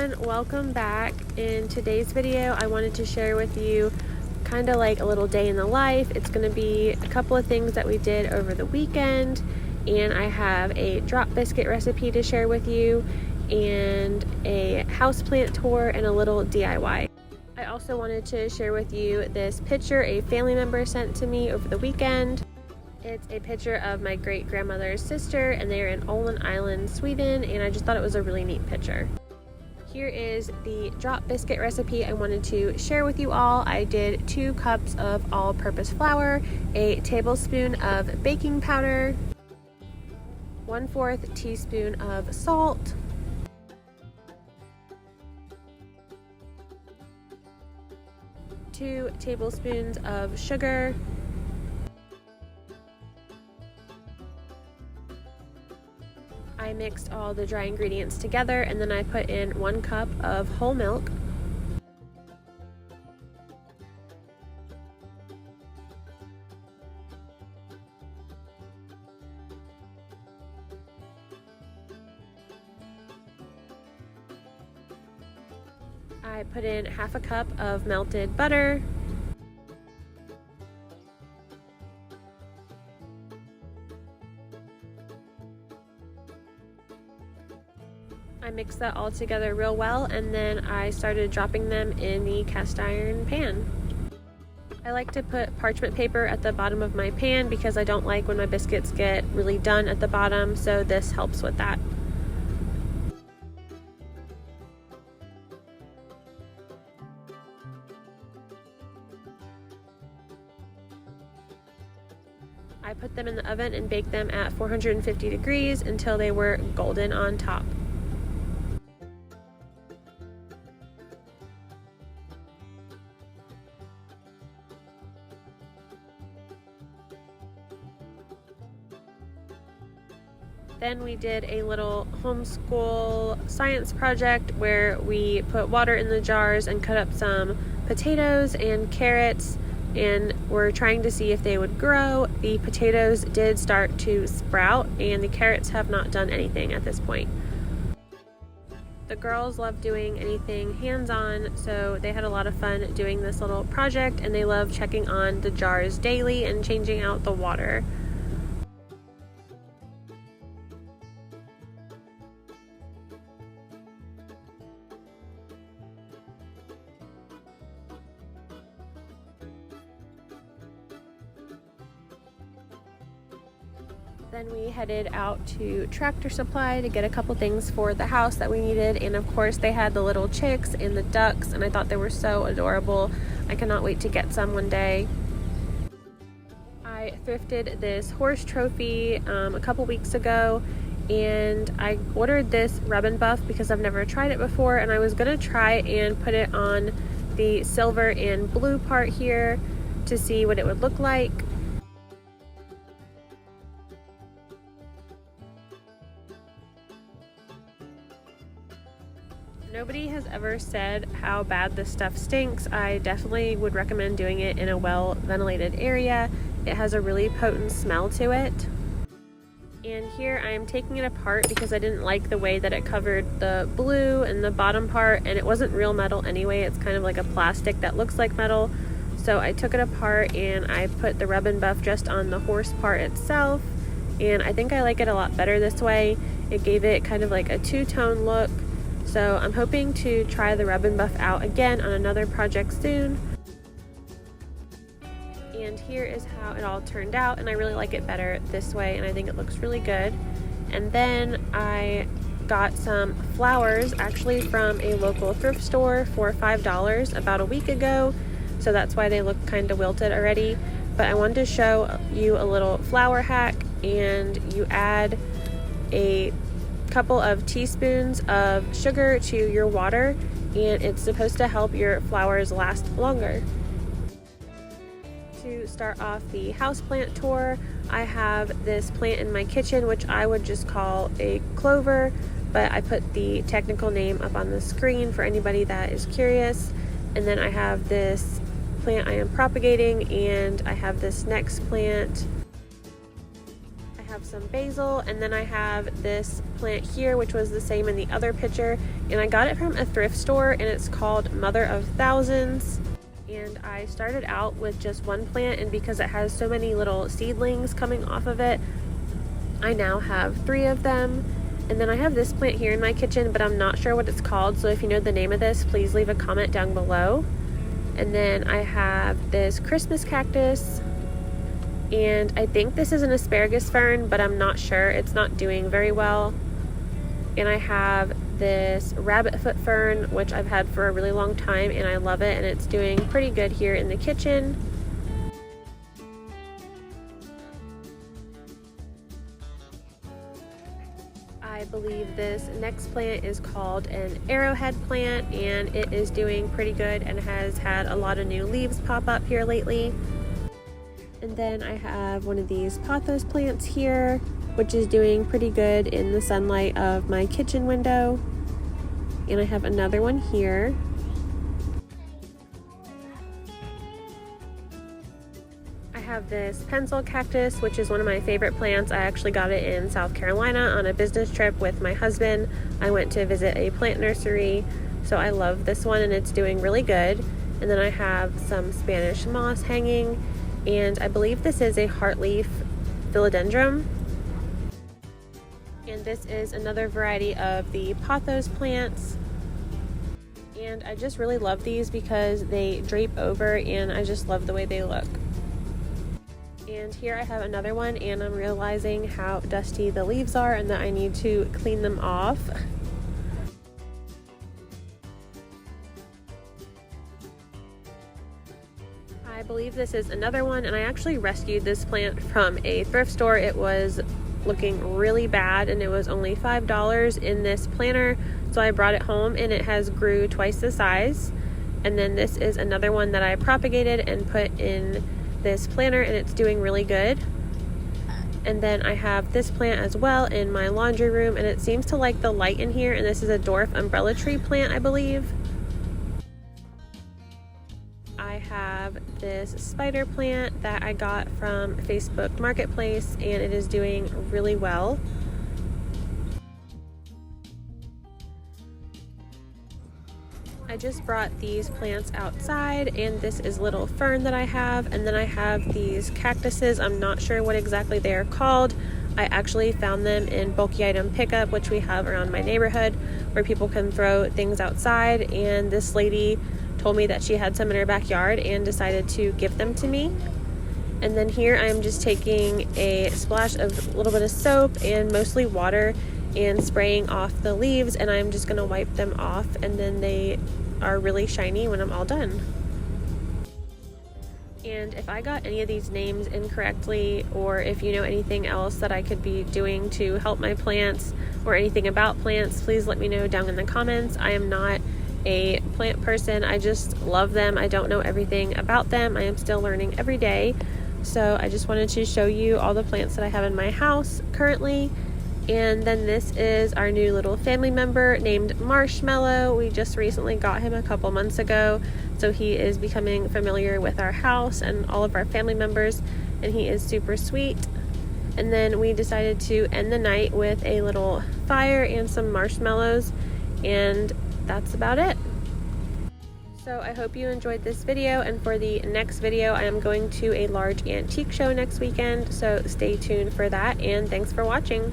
everyone, welcome back. In today's video I wanted to share with you kind of like a little day in the life. It's going to be a couple of things that we did over the weekend, and I have a drop biscuit recipe to share with you and a houseplant tour and a little DIY. I also wanted to share with you this picture a family member sent to me over the weekend. It's a picture of my great-grandmother's sister, and they're in Åland Island, Sweden, and I just thought it was a really neat picture. Here is the drop biscuit recipe I wanted to share with you all. I did 2 cups of all-purpose flour, a tablespoon of baking powder, 1/4 teaspoon of salt, 2 tablespoons of sugar, I mixed all the dry ingredients together, and then I put in 1 cup of whole milk, I put in 1/2 cup of melted butter, I mixed that all together real well, and then I started dropping them in the cast iron pan. I like to put parchment paper at the bottom of my pan because I don't like when my biscuits get really done at the bottom, so this helps with that. I put them in the oven and baked them at 450 degrees until they were golden on top. Then we did a little homeschool science project where we put water in the jars and cut up some potatoes and carrots, and we're trying to see if they would grow. The potatoes did start to sprout, and the carrots have not done anything at this point. The girls love doing anything hands-on, so they had a lot of fun doing this little project, and they love checking on the jars daily and changing out the water. Then we headed out to Tractor Supply to get a couple things for the house that we needed, and of course they had the little chicks and the ducks, and I thought they were so adorable. I cannot wait to get some one day. I thrifted this horse trophy a couple weeks ago, and I ordered this rub and buff because I've never tried it before, and I was gonna try and put it on the silver and blue part here to see what it would look like. Nobody has ever said how bad this stuff stinks. I definitely would recommend doing it in a well-ventilated area. It has a really potent smell to it. And here I am taking it apart because I didn't like the way that it covered the blue and the bottom part, and it wasn't real metal anyway. It's kind of like a plastic that looks like metal. So I took it apart and I put the rub and buff just on the horse part itself, and I think I like it a lot better this way. It gave it kind of like a two-tone look. So I'm hoping to try the rub and buff out again on another project soon. And here is how it all turned out, and I really like it better this way, and I think it looks really good. And then I got some flowers actually from a local thrift store for $5 about a week ago, so that's why they look kind of wilted already. But I wanted to show you a little flower hack, and you add a couple of teaspoons of sugar to your water, and it's supposed to help your flowers last longer. To start off the houseplant tour, I have this plant in my kitchen which I would just call a clover, but I put the technical name up on the screen for anybody that is curious. And then I have this plant I am propagating, and I have this next plant. I have some basil, and then I have this plant here, which was the same in the other picture, and I got it from a thrift store, and it's called Mother of Thousands. And I started out with just one plant, and because it has so many little seedlings coming off of it, I now have 3 of them. And then I have this plant here in my kitchen, but I'm not sure what it's called, so if you know the name of this, please leave a comment down below. And then I have this Christmas cactus, and I think this is an asparagus fern, but I'm not sure. It's not doing very well. And I have this rabbit foot fern, which I've had for a really long time, and I love it, and it's doing pretty good here in the kitchen. I believe this next plant is called an arrowhead plant, and it is doing pretty good and has had a lot of new leaves pop up here lately. And then I have one of these pothos plants here, which is doing pretty good in the sunlight of my kitchen window. And I have another one here. I have this pencil cactus, which is one of my favorite plants. I actually got it in South Carolina on a business trip with my husband. I went to visit a plant nursery, so I love this one, and it's doing really good. And then I have some Spanish moss hanging, and I believe this is a heartleaf philodendron. And this is another variety of the pothos plants. And I just really love these because they drape over, and I just love the way they look. And here I have another one, and I'm realizing how dusty the leaves are and that I need to clean them off. I believe this is another one, and I actually rescued this plant from a thrift store. It was looking really bad, and it was only $5 in this planter, so I brought it home, and it has grew twice the size. And then this is another one that I propagated and put in this planter, and it's doing really good. And then I have this plant as well in my laundry room, and it seems to like the light in here, and this is a dwarf umbrella tree plant, I believe. I have this spider plant that I got from Facebook Marketplace, and it is doing really well. I just brought these plants outside, and this is little fern that I have, and then I have these cactuses. I'm not sure what exactly they are called. I actually found them in bulky item pickup, which we have around my neighborhood, where people can throw things outside, and this lady told me that she had some in her backyard and decided to give them to me. And then here I'm just taking a splash of a little bit of soap and mostly water and spraying off the leaves, and I'm just gonna wipe them off, and then they are really shiny when I'm all done. And if I got any of these names incorrectly, or if you know anything else that I could be doing to help my plants or anything about plants, please let me know down in the comments. I am not a plant person. I just love them. I don't know everything about them. I am still learning every day. So I just wanted to show you all the plants that I have in my house currently. And then this is our new little family member named Marshmallow. We just recently got him a couple months ago, so he is becoming familiar with our house and all of our family members, and he is super sweet. And then we decided to end the night with a little fire and some marshmallows, and that's about it. So I hope you enjoyed this video, and for the next video I am going to a large antique show next weekend, so stay tuned for that, and thanks for watching.